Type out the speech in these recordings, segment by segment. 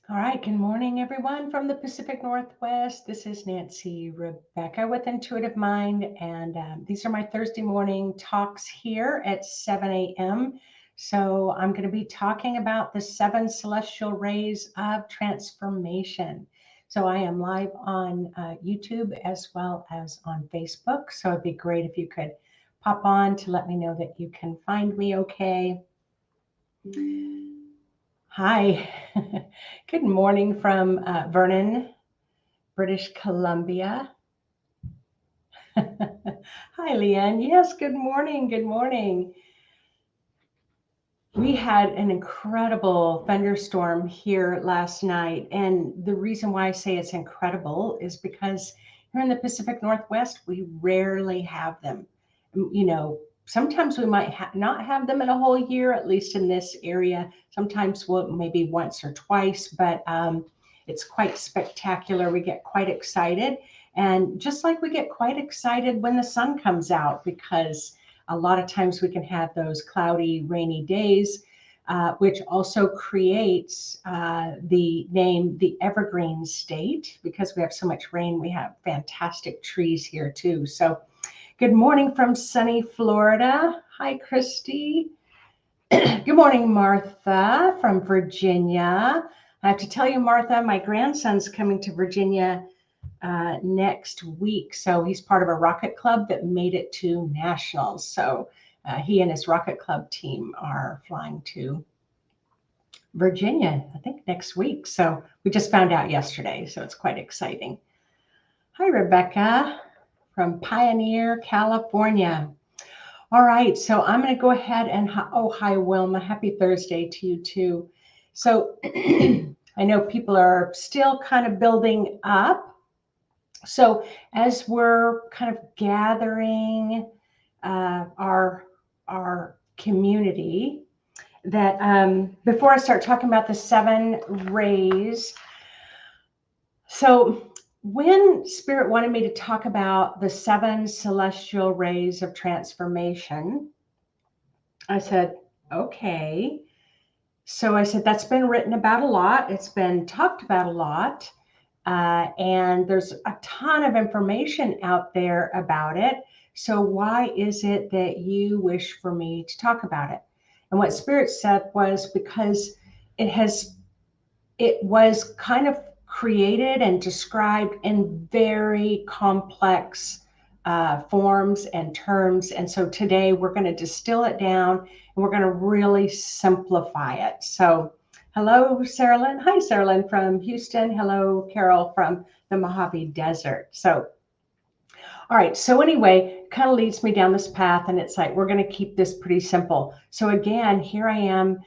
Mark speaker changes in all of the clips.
Speaker 1: All right, good morning, everyone from the Pacific Northwest. This is Nancy Rebecca with Intuitive Mind, and these are my Thursday morning talks here at 7 a.m. So I'm going to be talking about the seven celestial rays of transformation. So I am live on YouTube as well as on Facebook. So it'd be great if you could pop on to let me know that you can find me okay. Hi, good morning from Vernon, British Columbia. Hi, Leanne. Yes, good morning. Good morning. We had an incredible thunderstorm here last night. And the reason why I say it's incredible is because here in the Pacific Northwest, we rarely have them. Sometimes we might not have them in a whole year, at least in this area. Sometimes we'll maybe once or twice, but it's quite spectacular. We get quite excited. And just like we get quite excited when the sun comes out, because a lot of times we can have those cloudy, rainy days, which also creates the name the Evergreen State. Because we have so much rain, we have fantastic trees here too. So, good morning from sunny Florida. Hi, Christy. Good morning, Martha from Virginia. I have to tell you, Martha, my grandson's coming to Virginia next week. So he's part of a rocket club that made it to nationals. So he and his rocket club team are flying to Virginia, I think next week. So we just found out yesterday. So it's quite exciting. Hi, Rebecca from Pioneer, California. All right. So I'm going to go ahead and, hi, Wilma. Happy Thursday to you too. So I know people are still kind of building up. So as we're kind of gathering our community, that before I start talking about the seven rays, so when Spirit wanted me to talk about the seven celestial rays of transformation, I said, okay. So I said, that's been written about a lot. It's been talked about a lot. And there's a ton of information out there about it. So why is it that you wish for me to talk about it? And what Spirit said was because it was kind of created and described in very complex forms and terms. And so today we're going to distill it down and we're going to really simplify it. So hello, Sarah Lynn. Hi, Sarah Lynn from Houston. Hello, Carol from the Mojave Desert. So, all right. So anyway, kind of leads me down this path, and it's like we're going to keep this pretty simple. So again, here I am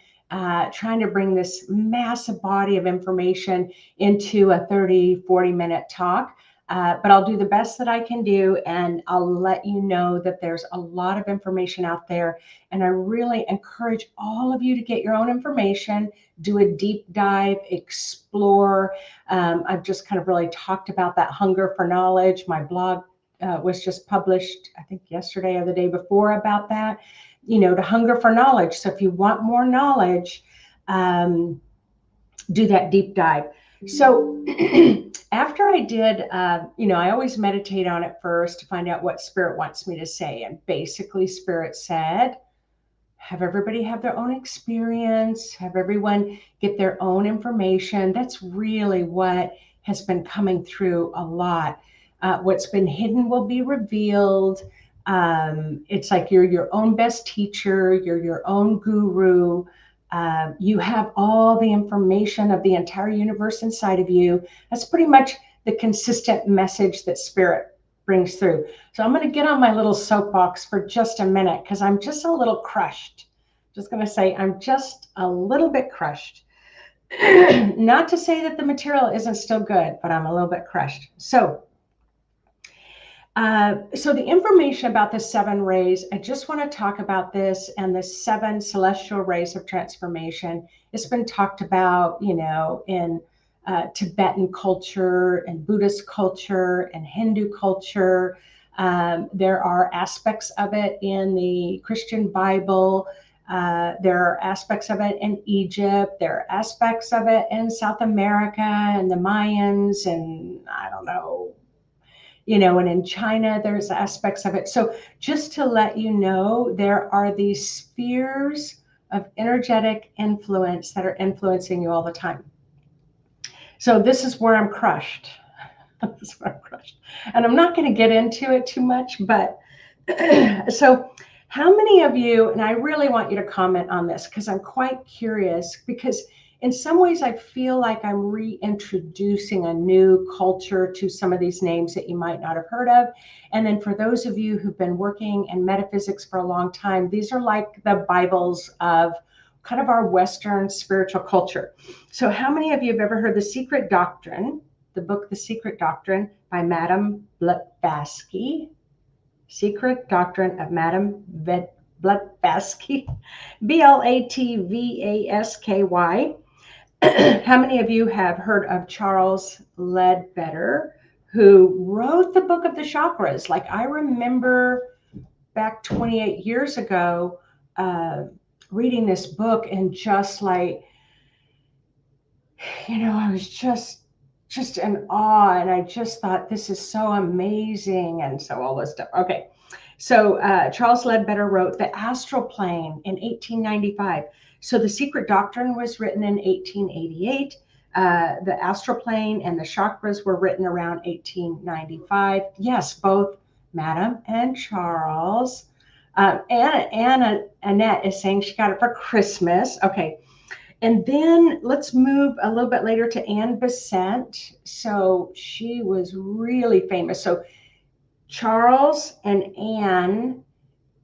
Speaker 1: trying to bring this massive body of information into a 30-40 minute talk. But I'll do the best that I can do, and I'll let you know that there's a lot of information out there. And I really encourage all of you to get your own information, do a deep dive, explore. I've just kind of really talked about that hunger for knowledge. My blog was just published, I think yesterday or the day before, about that, to hunger for knowledge. So if you want more knowledge, do that deep dive. So after I did, I always meditate on it first to find out what Spirit wants me to say. And basically, Spirit said, have everybody have their own experience, have everyone get their own information. That's really what has been coming through a lot. What's been hidden will be revealed. It's like you're your own best teacher, you're your own guru. You have all the information of the entire universe inside of you. That's pretty much the consistent message that Spirit brings through. So I'm going to get on my little soapbox for just a minute because I'm just a little crushed. Just going to say I'm just a little bit crushed. Not to say that the material isn't still good, but I'm a little bit crushed. So the information about the seven rays, I just want to talk about this and the seven celestial rays of transformation. It's been talked about, in Tibetan culture and Buddhist culture and Hindu culture. There are aspects of it in the Christian Bible. There are aspects of it in Egypt. There are aspects of it in South America and the Mayans, and I don't know, and in China, there's aspects of it. So just to let you know, there are these spheres of energetic influence that are influencing you all the time. So this is where I'm crushed. This is where I'm crushed. And I'm not going to get into it too much, but so how many of you, and I really want you to comment on this because I'm quite curious, because in some ways I feel like I'm reintroducing a new culture to some of these names that you might not have heard of. And then for those of you who've been working in metaphysics for a long time, these are like the Bibles of kind of our Western spiritual culture. So how many of you have ever heard The Secret Doctrine, the book The Secret Doctrine by Madam Blavatsky? Secret Doctrine of Madam Blavatsky, Blatvatsky. How many of you have heard of Charles Ledbetter, who wrote the book of the chakras? Like, I remember back 28 years ago reading this book and just like, I was just in awe, and I just thought, this is so amazing, and so all this stuff. Okay, so Charles Ledbetter wrote The Astral Plane in 1895. So The Secret Doctrine was written in 1888. The Astral Plane and the Chakras were written around 1895. Yes, both Madam and Charles. Annette is saying she got it for Christmas. Okay. And then let's move a little bit later to Anne Besant. So she was really famous. So Charles and Anne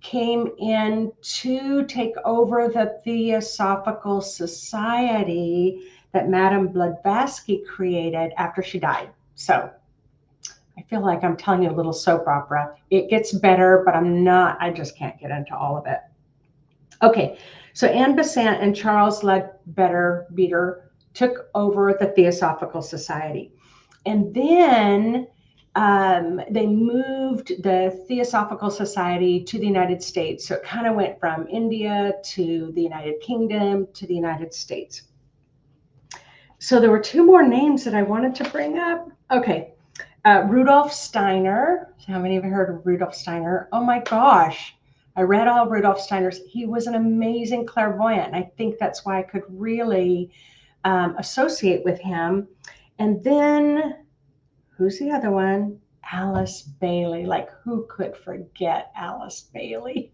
Speaker 1: came in to take over the Theosophical Society that Madam Blavatsky created after she died. So I feel like I'm telling you a little soap opera. It gets better, but I just can't get into all of it. Okay, so Anne Besant and Charles Ledbetter took over the Theosophical Society. And then they moved the Theosophical Society to the United States. So it kind of went from India to the United Kingdom to the United States. So there were two more names that I wanted to bring up. Okay, Rudolf Steiner. How many of you heard of Rudolf Steiner? Oh my gosh. I read all Rudolf Steiner's. He was an amazing clairvoyant. And I think that's why I could really associate with him. And then, who's the other one? Alice Bailey. Like, who could forget Alice Bailey?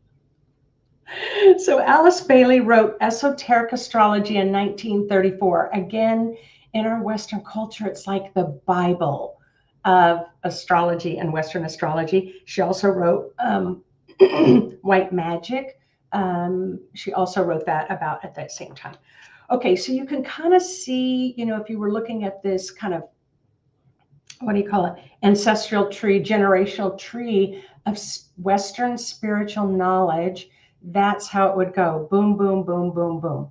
Speaker 1: So Alice Bailey wrote Esoteric Astrology in 1934. Again, in our Western culture, it's like the Bible of astrology and Western astrology. She also wrote White Magic. She also wrote that about at that same time. Okay, so you can kind of see, if you were looking at this kind of, what do you call it? Ancestral tree, generational tree of Western spiritual knowledge. That's how it would go. Boom, boom, boom, boom, boom.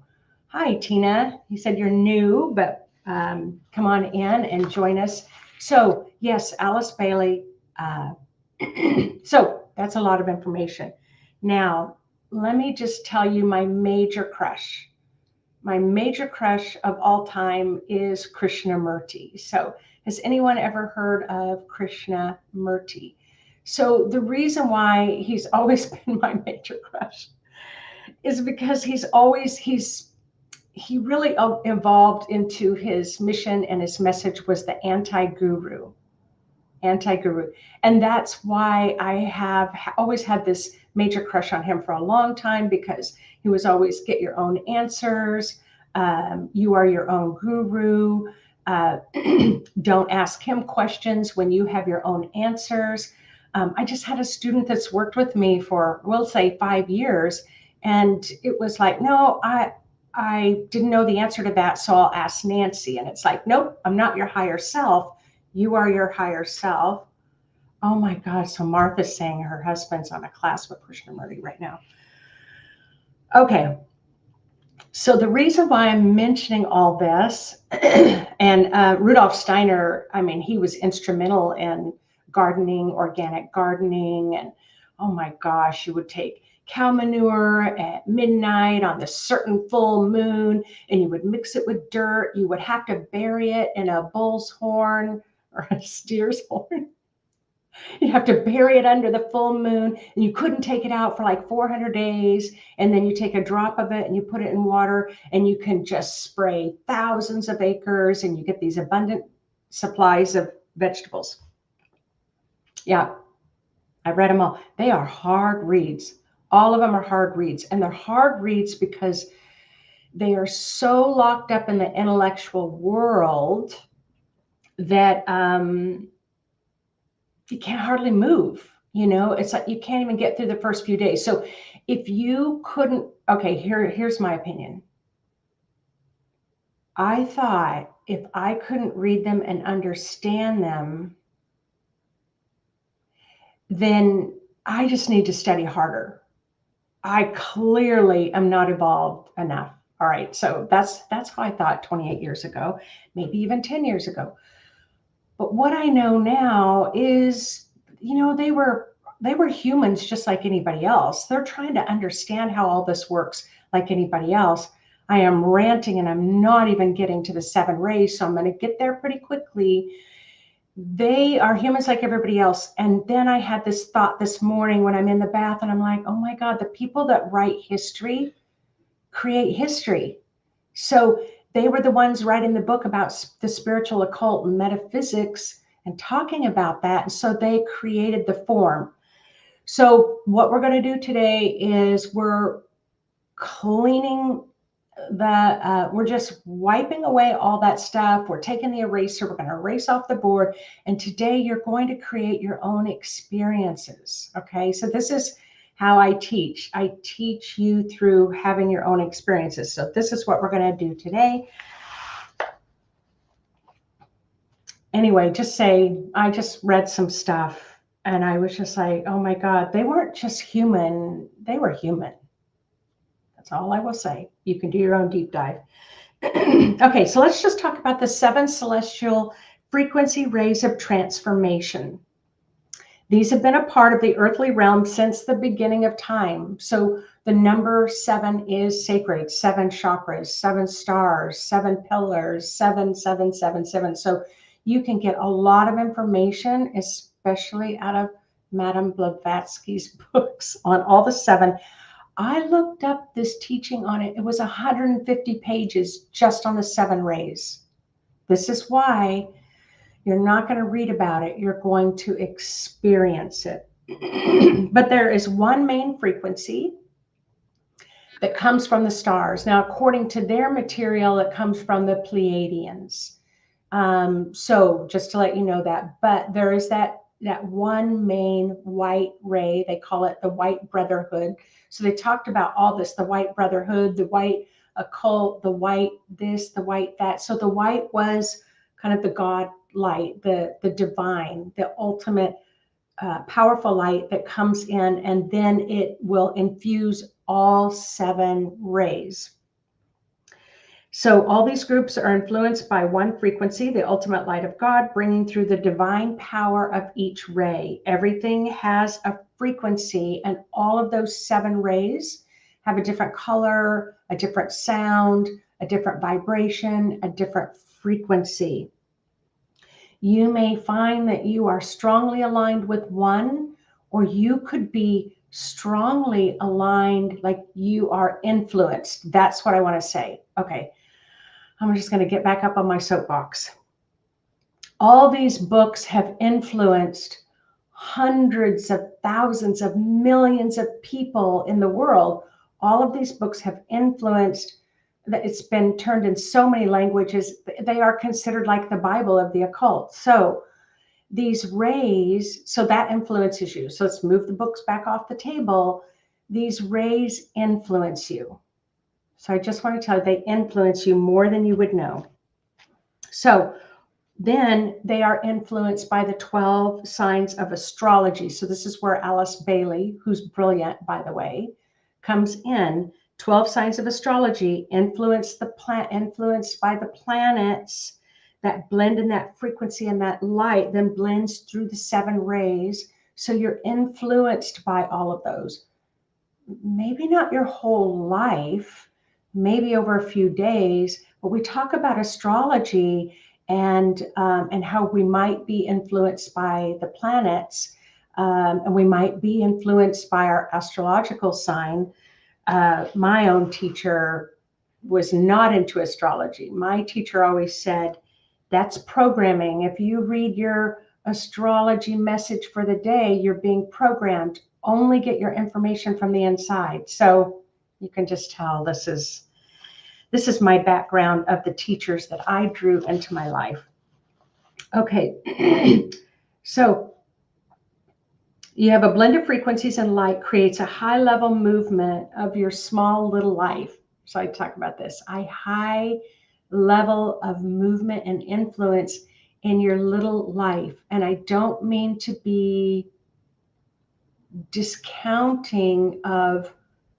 Speaker 1: Hi, Tina. You said you're new, but come on in and join us. So yes, Alice Bailey. So that's a lot of information. Now, let me just tell you my major crush. My major crush of all time is Krishnamurti. So has anyone ever heard of Krishnamurti? So the reason why he's always been my major crush is because he really evolved into his mission, and his message was the anti-guru. And that's why I have always had this major crush on him for a long time, because he was always get your own answers. You are your own guru. Don't ask him questions when you have your own answers. I just had a student that's worked with me for, we'll say, 5 years. And it was like, no, I didn't know the answer to that, so I'll ask Nancy. And it's like, nope, I'm not your higher self. You are your higher self. Oh my God. So Martha's saying her husband's on a class with Krishnamurti right now. Okay. So the reason why I'm mentioning all this, and Rudolf Steiner, I mean, he was instrumental in gardening, organic gardening. And oh my gosh, cow manure at midnight on the certain full moon, and you would mix it with dirt. You would have to bury it in a bull's horn or a steer's horn. You'd have to bury it under the full moon, and you couldn't take it out for like 400 days. And then you take a drop of it and you put it in water, and you can just spray thousands of acres, and you get these abundant supplies of vegetables. Yeah, I read them all. They are hard reads. All of them are hard reads, and they're hard reads because they are so locked up in the intellectual world that you can't hardly move. It's like you can't even get through the first few days. So if you couldn't, okay, here's my opinion. I thought if I couldn't read them and understand them, then I just need to study harder. I clearly am not evolved enough. All right. So that's how I thought 28 years ago, maybe even 10 years ago. But what I know now is, they were humans just like anybody else. They're trying to understand how all this works like anybody else. I am ranting and I'm not even getting to the 7 rays, so I'm going to get there pretty quickly. They are humans like everybody else. And then I had this thought this morning when I'm in the bath, and I'm like, oh my God, the people that write history create history. So they were the ones writing the book about the spiritual occult and metaphysics and talking about that. And so they created the form. So what we're going to do today is we're cleaning we're just wiping away all that stuff. We're taking the eraser. We're going to erase off the board. And today you're going to create your own experiences. Okay. So this is how I teach. I teach you through having your own experiences. So this is what we're going to do today. Anyway, I just read some stuff and I was just like, oh my God, they weren't just human. They were human. That's all I will say. You can do your own deep dive. Okay, so let's just talk about the 7 celestial frequency rays of transformation. These have been a part of the earthly realm since the beginning of time. So the number 7 is sacred, 7 chakras, 7 stars, 7 pillars, 7, 7, 7, 7. So you can get a lot of information, especially out of Madam Blavatsky's books on all the 7. I looked up this teaching on it. It was 150 pages just on the 7 rays. This is why you're not going to read about it. You're going to experience it. But there is one main frequency that comes from the stars. Now, according to their material, it comes from the Pleiadians. So just to let you know that. But there is that one main white ray. They call it the White Brotherhood. So they talked about all this, the White Brotherhood, the white occult, the white this, the white that. So the white was kind of the God light, the divine, the ultimate powerful light that comes in, and then it will infuse all 7 rays. So all these groups are influenced by one frequency, the ultimate light of God, bringing through the divine power of each ray. Everything has a frequency, and all of those 7 rays have a different color, a different sound, a different vibration, a different frequency. You may find that you are strongly aligned with one, or you could be strongly aligned, like you are influenced. That's what I want to say. Okay. I'm just going to get back up on my soapbox. All these books have influenced hundreds of thousands of millions of people in the world. All of these books have influenced, that it's been turned in so many languages. They are considered like the Bible of the occult. So these rays, so that influences you. So let's move the books back off the table. These rays influence you. So I just want to tell you, they influence you more than you would know. So then they are influenced by the 12 signs of astrology. So this is where Alice Bailey, who's brilliant, by the way, comes in. 12 signs of astrology influenced by the planets that blend in that frequency, and that light then blends through the 7 rays. So you're influenced by all of those. maybe not your whole life, maybe over a few days, but we talk about astrology and how we might be influenced by the planets, and we might be influenced by our astrological sign. My own teacher was not into astrology. My teacher always said, that's programming. If you read your astrology message for the day, you're being programmed. Only get your information from the inside. So you can just tell this is my background of the teachers that I drew into my life. Okay, so you have a blend of frequencies and light creates a high level movement of your small little life. So I talk about this. A high level of movement and influence in your little life. And I don't mean to be discounting of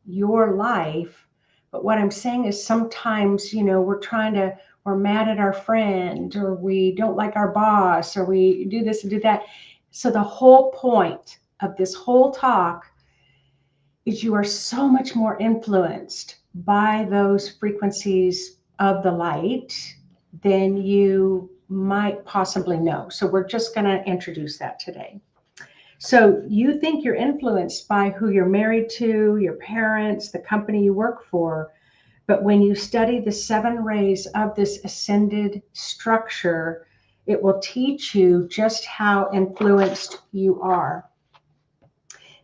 Speaker 1: your life, but what I'm saying is sometimes, we're mad at our friend, or we don't like our boss, or we do this and do that. So the whole point of this whole talk is you are so much more influenced by those frequencies of the light than you might possibly know. So we're just going to introduce that today. So you think you're influenced by who you're married to, your parents, the company you work for. But when you study the 7 rays of this ascended structure, it will teach you just how influenced you are.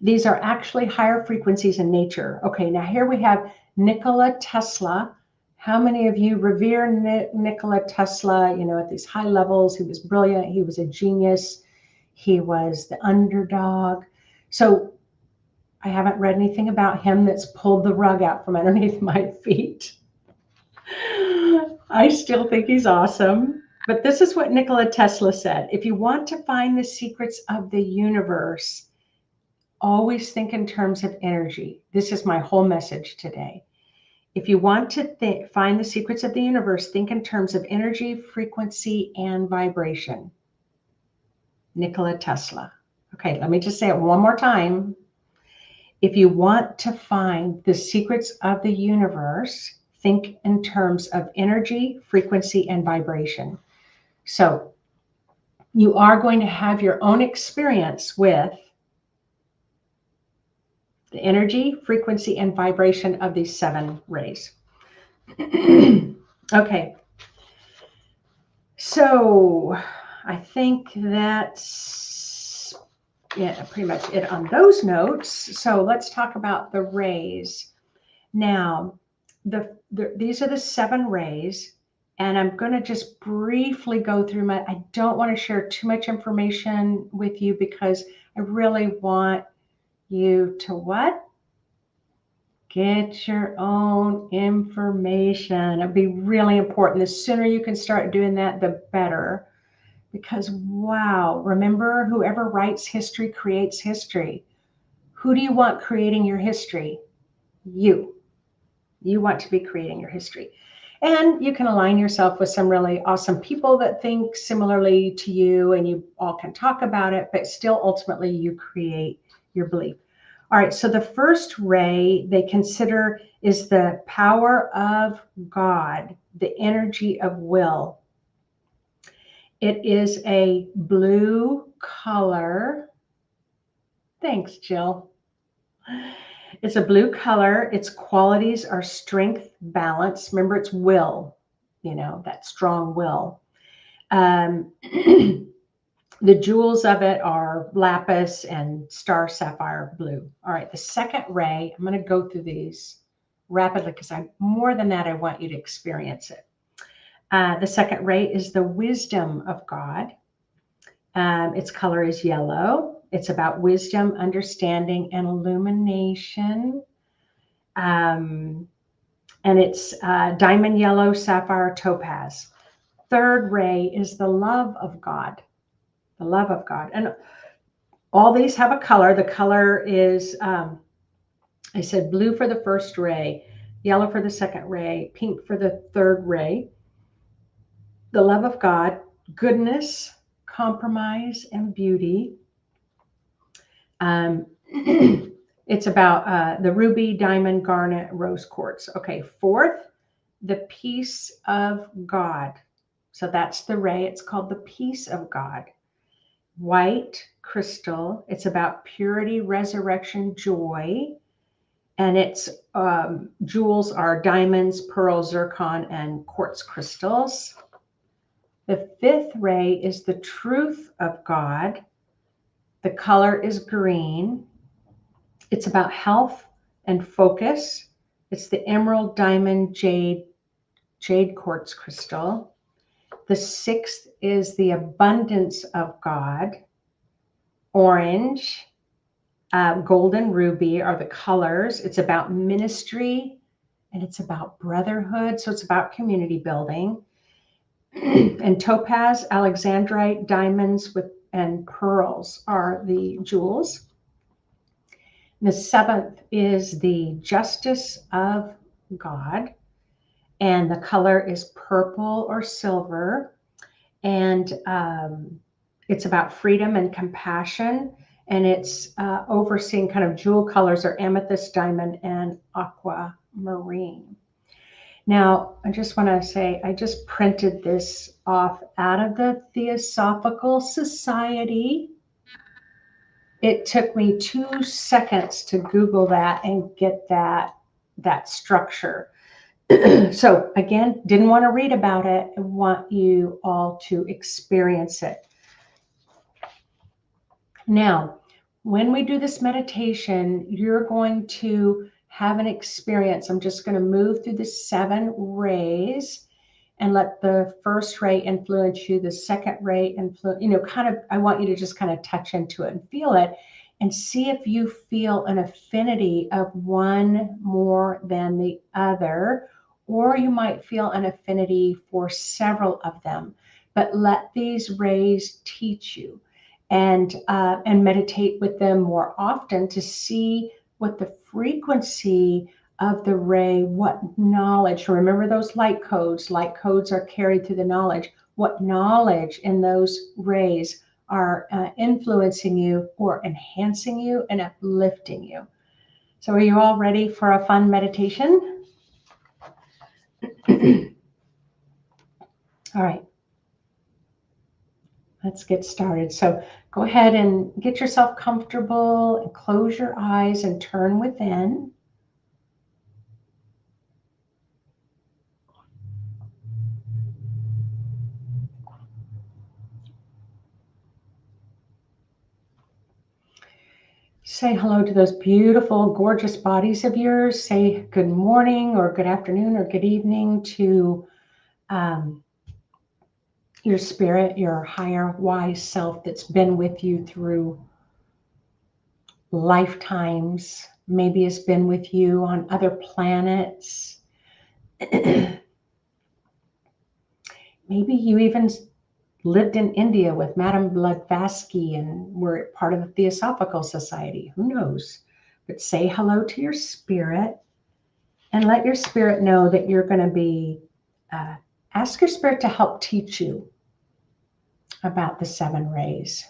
Speaker 1: These are actually higher frequencies in nature. Okay, now here we have Nikola Tesla. How many of you revere Nikola Tesla? At these high levels, he was brilliant. He was a genius. He was the underdog. So I haven't read anything about him that's pulled the rug out from underneath my feet. I still think he's awesome. But this is what Nikola Tesla said. If you want to find the secrets of the universe, always think in terms of energy. This is my whole message today. If you want to find the secrets of the universe, think in terms of energy, frequency, and vibration. Nikola Tesla. Okay, let me just say it one more time. If you want to find the secrets of the universe, think in terms of energy, frequency, and vibration. So you are going to have your own experience with the energy, frequency, and vibration of these 7 rays. Okay. So I think that's pretty much it on those notes. So let's talk about the rays. Now, these are the 7 rays, and I'm going to just briefly go through I don't want to share too much information with you because I really want you to what? Get your own information. It'd be really important. The sooner you can start doing that, the better. Because, wow, remember, whoever writes history creates history. Who do you want creating your history? You. You want to be creating your history. And you can align yourself with some really awesome people that think similarly to you, and you all can talk about it, but still ultimately you create your belief. All right, so the first ray they consider is the power of God, the energy of will. It is a blue color. Thanks, Jill. It's a blue color. Its qualities are strength, balance. Remember, it's will, that strong will. The jewels of it are lapis and star sapphire blue. All right, the second ray, I'm going to go through these rapidly because more than that, I want you to experience it. The second ray is the wisdom of God. Its color is yellow. It's about wisdom, understanding, and illumination. And it's diamond yellow, sapphire, topaz. Third ray is the love of God. The love of God. And all these have a color. The color is, I said blue for the first ray, yellow for the second ray, pink for the third ray. The love of God, goodness, compromise, and beauty. It's about the ruby, diamond, garnet, rose quartz. Okay, fourth, the peace of God. So that's the ray. It's called the peace of God. White crystal. It's about purity, resurrection, joy. And its jewels are diamonds, pearls, zircon, and quartz crystals. The fifth ray is the truth of God. The color is green. It's about health and focus. It's the emerald, diamond, jade quartz crystal. The sixth is the abundance of God. Orange, golden, ruby are the colors. It's about ministry and it's about brotherhood. So it's about community building. And topaz, alexandrite, diamonds and pearls are the jewels. The seventh is the justice of God, and the color is purple or silver. And it's about freedom and compassion. And it's overseeing kind of jewel colors are amethyst, diamond, and aquamarine. Now, I just want to say, I just printed this off out of the Theosophical Society. It took me 2 seconds to Google that and get that structure. So again, didn't want to read about it. I want you all to experience it. Now, when we do this meditation, you're going to have an experience. I'm just going to move through the 7 rays and let the first ray influence you, the second ray influence, I want you to just kind of touch into it and feel it and see if you feel an affinity of one more than the other, or you might feel an affinity for several of them. But let these rays teach you and meditate with them more often to see what the frequency of the ray, what knowledge, remember those light codes are carried through the knowledge, what knowledge in those rays are influencing you or enhancing you and uplifting you. So are you all ready for a fun meditation? All right. Let's get started. So go ahead and get yourself comfortable and close your eyes and turn within. Say hello to those beautiful, gorgeous bodies of yours. Say good morning or good afternoon or good evening to your spirit, your higher wise self that's been with you through lifetimes. Maybe it's been with you on other planets. Maybe you even lived in India with Madam Blavatsky and were part of the Theosophical Society. Who knows? But say hello to your spirit and let your spirit know that you're going to be, ask your spirit to help teach you about the 7 rays.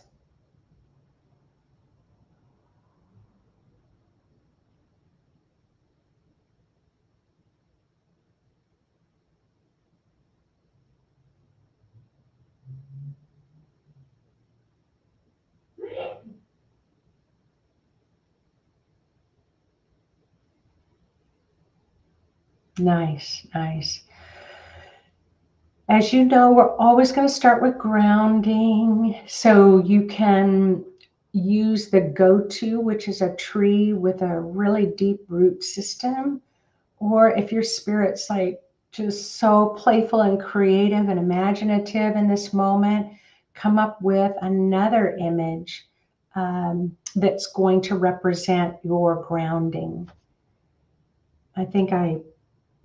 Speaker 1: Nice, nice. As you know, we're always going to start with grounding. So you can use the go-to, which is a tree with a really deep root system. Or if your spirit's like just so playful and creative and imaginative in this moment, come up with another image that's going to represent your grounding. I think I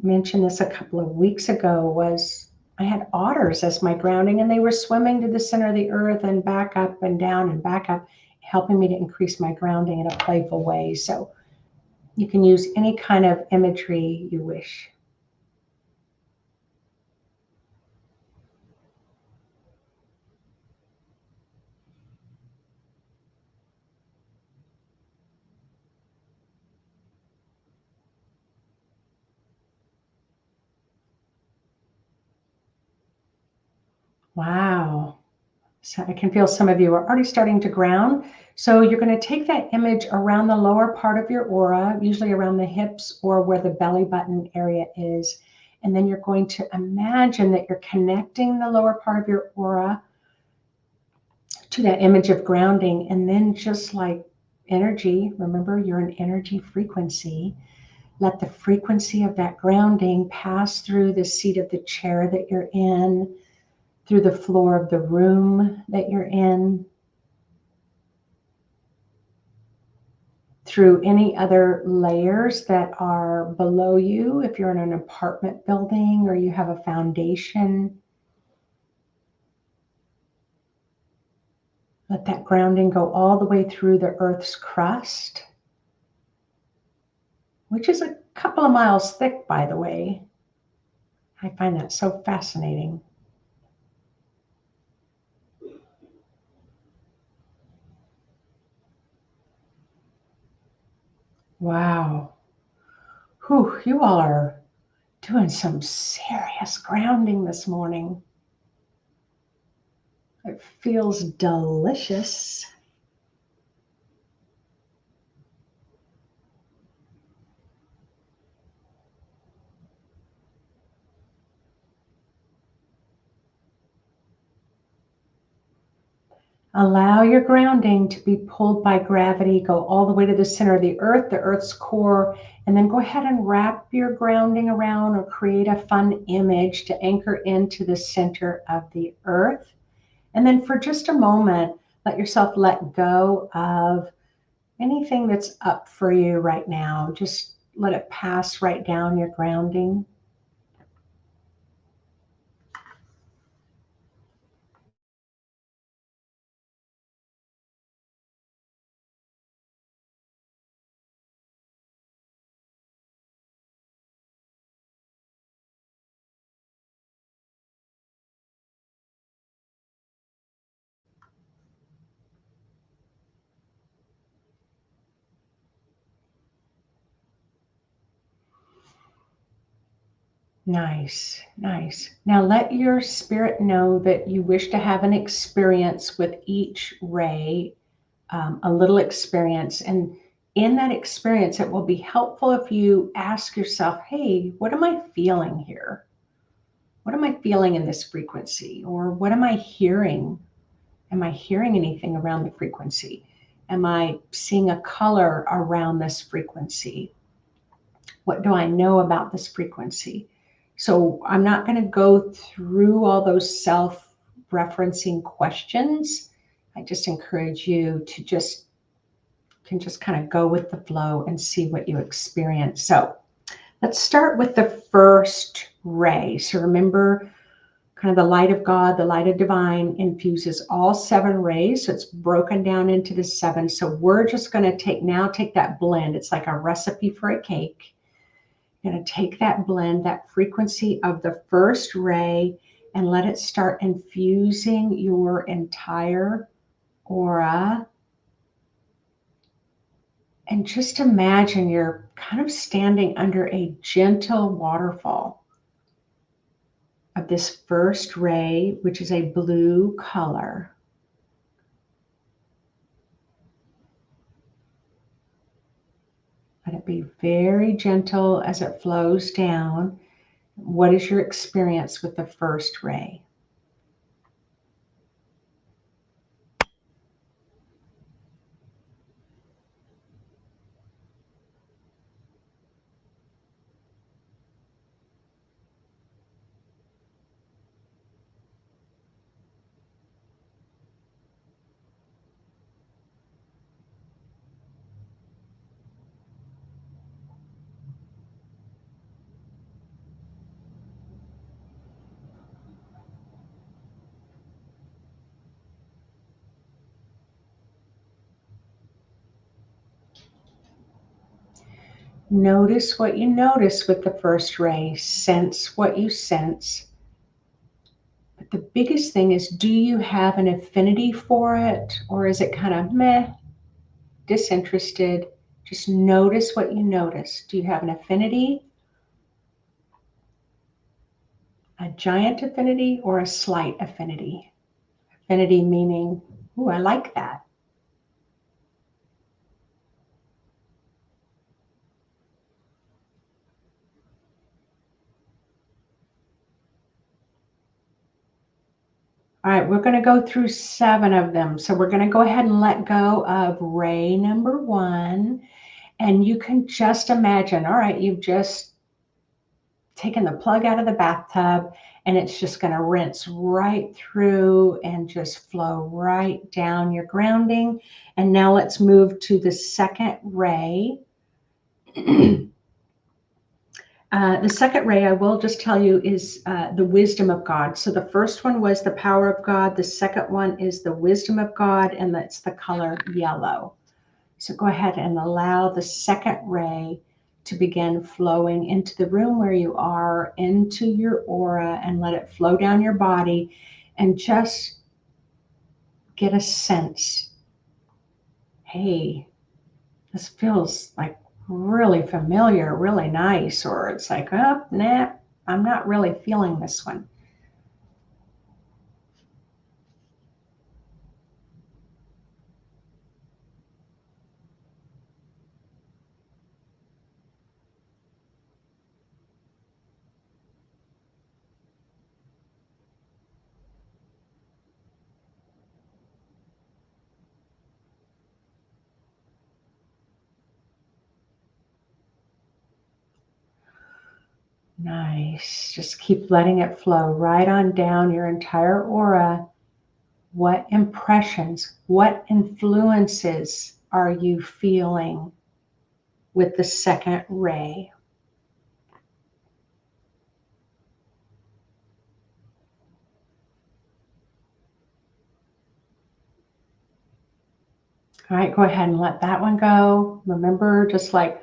Speaker 1: mentioned this a couple of weeks ago, was I had otters as my grounding, and they were swimming to the center of the earth and back up and down and back up, helping me to increase my grounding in a playful way. So you can use any kind of imagery you wish. Wow. So I can feel some of you are already starting to ground. So you're going to take that image around the lower part of your aura, usually around the hips or where the belly button area is. And then you're going to imagine that you're connecting the lower part of your aura to that image of grounding. And then just like energy, remember you're an energy frequency. Let the frequency of that grounding pass through the seat of the chair that you're in, through the floor of the room that you're in, through any other layers that are below you. If you're in an apartment building or you have a foundation, let that grounding go all the way through the earth's crust, which is a couple of miles thick, by the way. I find that so fascinating. Wow. Whew, you all are doing some serious grounding this morning. It feels delicious. Allow your grounding to be pulled by gravity. Go all the way to the center of the earth's core, and then go ahead and wrap your grounding around or create a fun image to anchor into the center of the earth. And then for just a moment, let yourself let go of anything that's up for you right now. Just let it pass right down your grounding. Nice, nice. Now let your spirit know that you wish to have an experience with each ray, a little experience. And in that experience, it will be helpful if you ask yourself, hey, what am I feeling here? What am I feeling in this frequency? Or what am I hearing? Am I hearing anything around the frequency? Am I seeing a color around this frequency? What do I know about this frequency? So I'm not going to go through all those self-referencing questions. I just encourage you to just kind of go with the flow and see what you experience. So let's start with the first ray. So remember, kind of the light of God, the light of divine infuses all 7 rays. So it's broken down into the 7. So we're just going to take that blend. It's like a recipe for a cake. You're going to take that blend, that frequency of the first ray, and let it start infusing your entire aura. And just imagine you're kind of standing under a gentle waterfall of this first ray, which is a blue color. Let it be very gentle as it flows down. What is your experience with the first ray? Notice what you notice with the first ray. Sense what you sense. But the biggest thing is, do you have an affinity for it, or is it kind of meh, disinterested? Just notice what you notice. Do you have an affinity, a giant affinity or a slight affinity? Affinity meaning, ooh, I like that. All right, we're going to go through 7 of them. So we're going to go ahead and let go of ray number 1. And you can just imagine, all right, you've just taken the plug out of the bathtub and it's just going to rinse right through and just flow right down your grounding. And now let's move to the second ray. The second ray, I will just tell you, is the wisdom of God. So the first one was the power of God. The second one is the wisdom of God, and that's the color yellow. So go ahead and allow the second ray to begin flowing into the room where you are, into your aura, and let it flow down your body, and just get a sense, hey, this feels like really familiar, really nice, or it's like, oh, nah, I'm not really feeling this one. Nice. Just keep letting it flow right on down your entire aura. What impressions, what influences are you feeling with the second ray? All right, go ahead and let that one go. Remember, just like,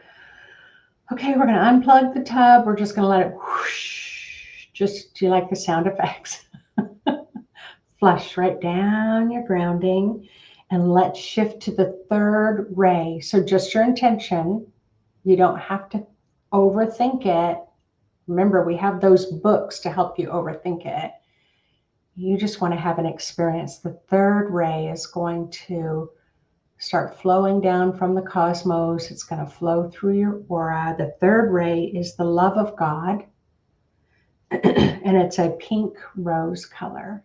Speaker 1: okay, we're going to unplug the tub. We're just going to let it whoosh. Just, do you like the sound effects? Flush right down your grounding. And let's shift to the third ray. So just your intention. You don't have to overthink it. Remember, we have those books to help you overthink it. You just want to have an experience. The third ray is going to start flowing down from the cosmos. It's going to flow through your aura. The third ray is the love of God, and it's a pink rose color.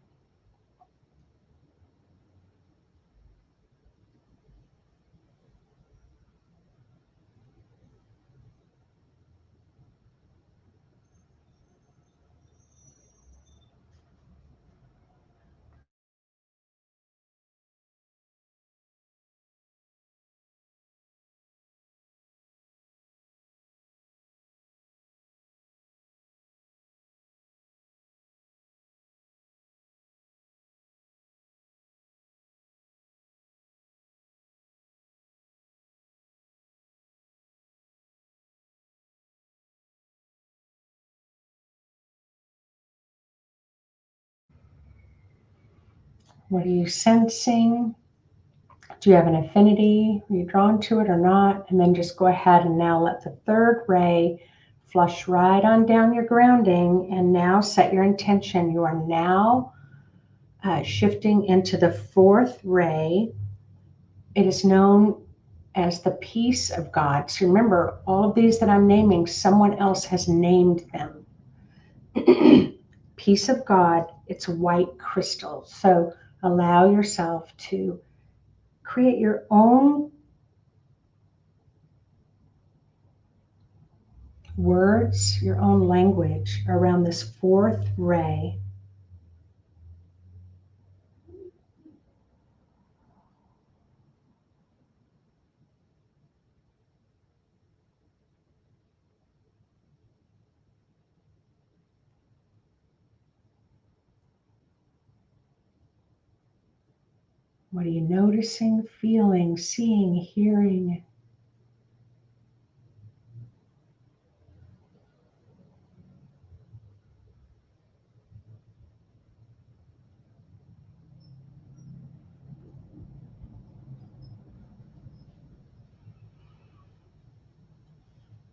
Speaker 1: What are you sensing? Do you have an affinity? Are you drawn to it or not? And then just go ahead and now let the third ray flush right on down your grounding. And now set your intention. You are now shifting into the fourth ray. It is known as the peace of God. So remember, all of these that I'm naming, someone else has named them. Peace of God, it's white crystal. So allow yourself to create your own words, your own language around this fourth ray. What are you noticing, feeling, seeing, hearing?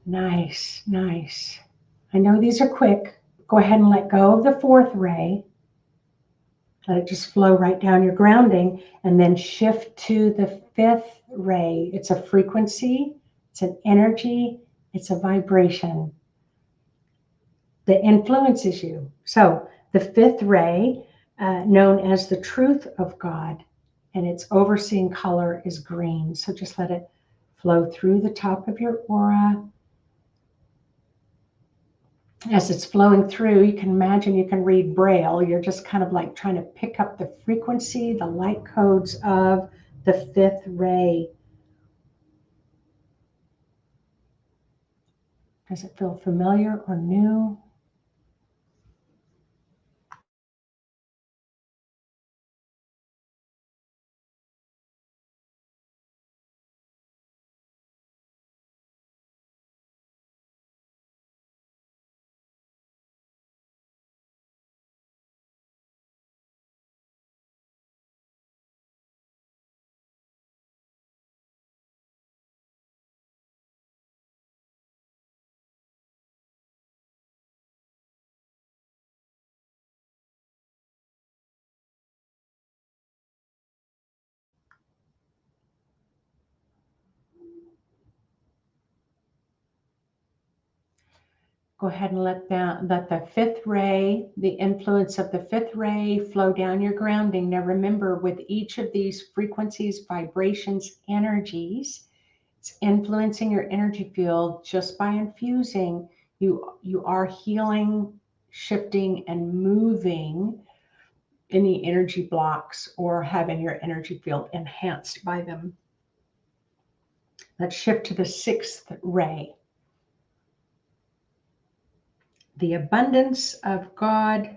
Speaker 1: Nice, nice. I know these are quick Go ahead and let go of the fourth ray. Let it just flow right down your grounding, and then shift to the fifth ray. It's a frequency, it's an energy, it's a vibration that influences you. So the fifth ray, known as the truth of God, and its overseeing color is green. So just let it flow through the top of your aura. As it's flowing through, you can imagine you can read Braille. You're just kind of like trying to pick up the frequency, the light codes of the fifth ray. Does it feel familiar or new? Go ahead and let the fifth ray, the influence of the fifth ray, flow down your grounding. Now remember, with each of these frequencies, vibrations, energies, it's influencing your energy field just by infusing. You are healing, shifting, and moving any energy blocks or having your energy field enhanced by them. Let's shift to the sixth ray. The abundance of God.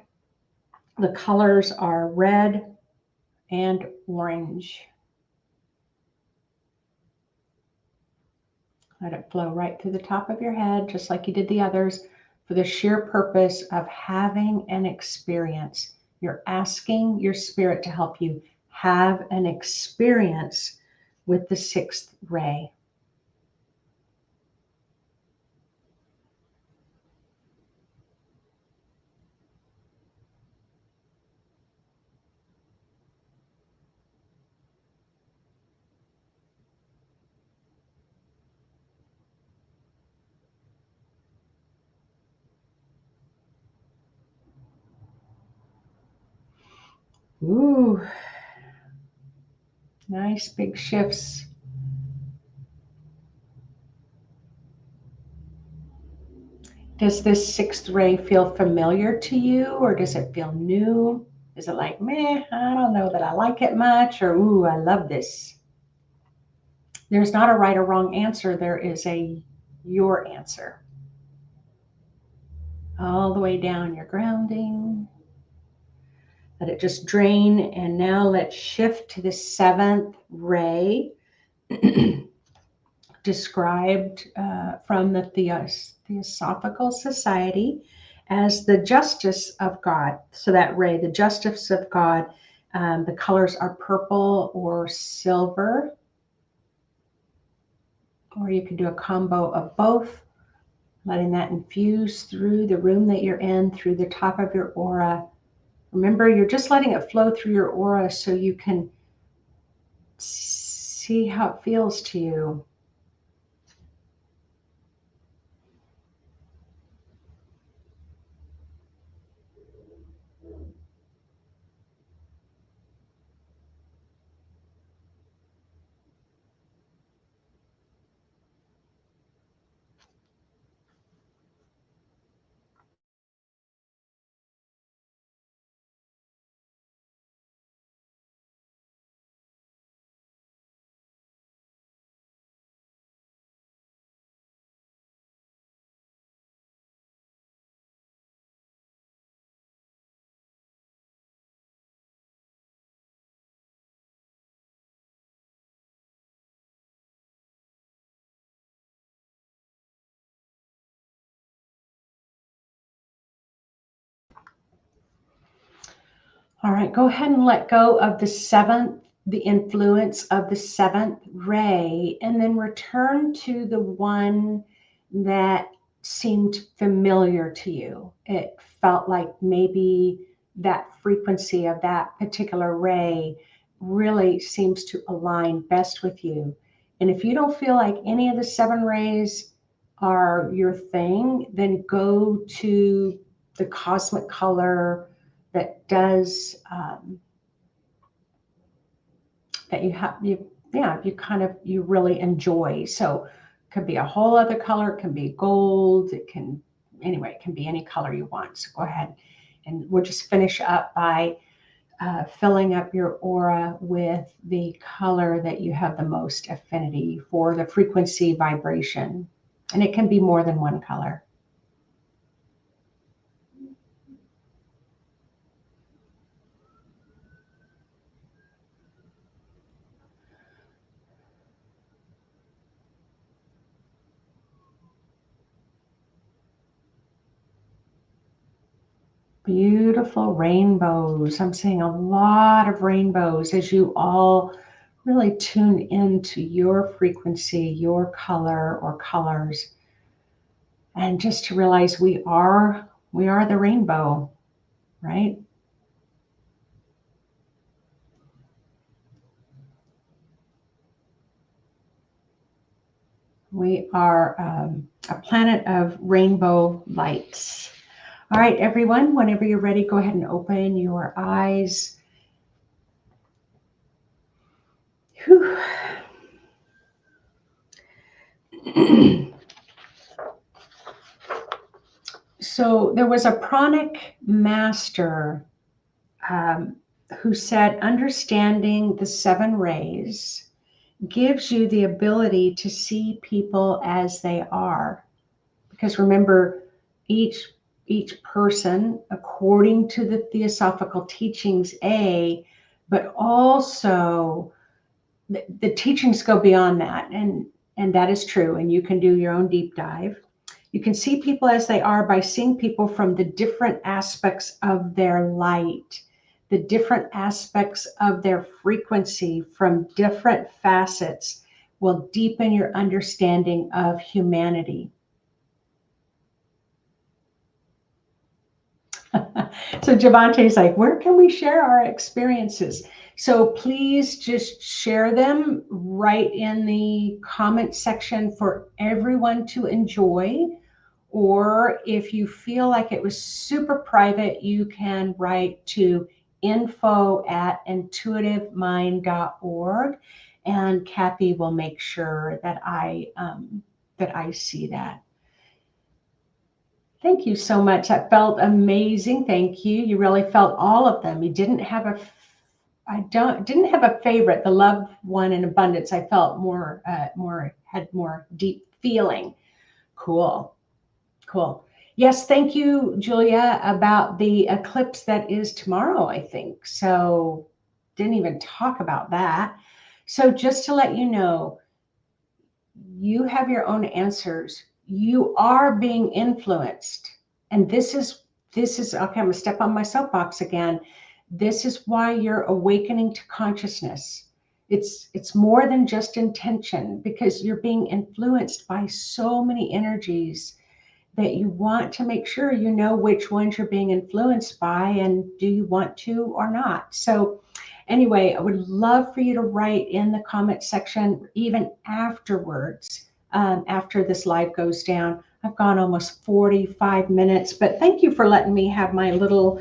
Speaker 1: The colors are red and orange. Let it flow right through the top of your head, just like you did the others, for the sheer purpose of having an experience. You're asking your spirit to help you have an experience with the sixth ray. Ooh, nice big shifts. Does this sixth ray feel familiar to you, or does it feel new? Is it like, meh, I don't know that I like it much, or ooh, I love this? There's not a right or wrong answer. There is your answer. All the way down your grounding. Let it just drain. And now let's shift to the seventh ray, described from the Theosophical Society as the justice of God. So that ray, the justice of God, the colors are purple or silver, or you can do a combo of both, letting that infuse through the room that you're in, through the top of your aura. Remember, you're just letting it flow through your aura so you can see how it feels to you. All right, go ahead and let go of the influence of the seventh ray, and then return to the one that seemed familiar to you. It felt like maybe that frequency of that particular ray really seems to align best with you. And if you don't feel like any of the 7 rays are your thing, then go to the cosmic color that does that you really enjoy. So it could be a whole other color, it can be gold, it can be any color you want. So go ahead, and we'll just finish up by filling up your aura with the color that you have the most affinity for, the frequency vibration. And it can be more than one color. Beautiful rainbows. I'm seeing a lot of rainbows as you all really tune into your frequency, your color or colors. And just to realize we are the rainbow, right? We are a planet of rainbow lights. All right, everyone, whenever you're ready, go ahead and open your eyes. Whew. So there was a pranic master who said, understanding the 7 rays gives you the ability to see people as they are. Because remember, each person, according to the Theosophical teachings, but also the teachings go beyond that, and that is true, and you can do your own deep dive. You can see people as they are by seeing people from the different aspects of their light, the different aspects of their frequency from different facets will deepen your understanding of humanity. So Javante's like, where can we share our experiences? So please just share them right in the comment section for everyone to enjoy. Or if you feel like it was super private, you can write to info@intuitivemind.org, and Kathy will make sure that I see that. Thank you so much. That felt amazing. Thank you. You really felt all of them. You didn't have a favorite. The love one in abundance, I felt had more deep feeling. Cool. Yes, thank you, Julia, about the eclipse that is tomorrow, I think. So didn't even talk about that. So just to let you know, you have your own answers. You are being influenced. And this is okay, I'm gonna step on my soapbox again. This is why you're awakening to consciousness. It's more than just intention, because you're being influenced by so many energies that you want to make sure you know which ones you're being influenced by, and do you want to or not. So anyway, I would love for you to write in the comment section even afterwards, after this live goes down. I've gone almost 45 minutes, but thank you for letting me have my little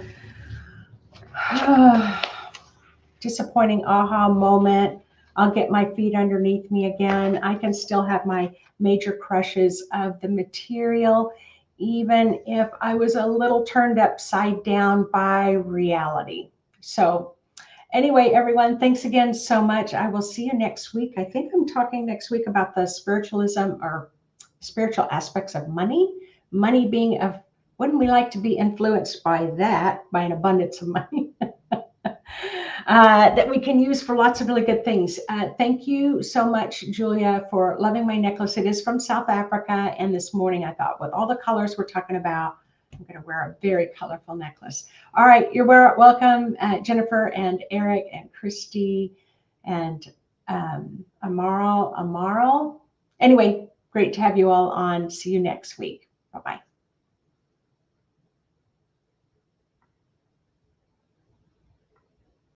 Speaker 1: disappointing aha moment. I'll get my feet underneath me again. I can still have my major crushes of the material, even if I was a little turned upside down by reality. So anyway, everyone, thanks again so much. I will see you next week. I think I'm talking next week about the spiritualism or spiritual aspects of money. Money being wouldn't we like to be influenced by that, by an abundance of money? That we can use for lots of really good things. Thank you so much, Julia, for loving my necklace. It is from South Africa. And this morning I thought, with all the colors we're talking about, I'm going to wear a very colorful necklace. All right, you're welcome, Jennifer and Eric and Christy and Amaral. Anyway, great to have you all on. See you next week. Bye-bye.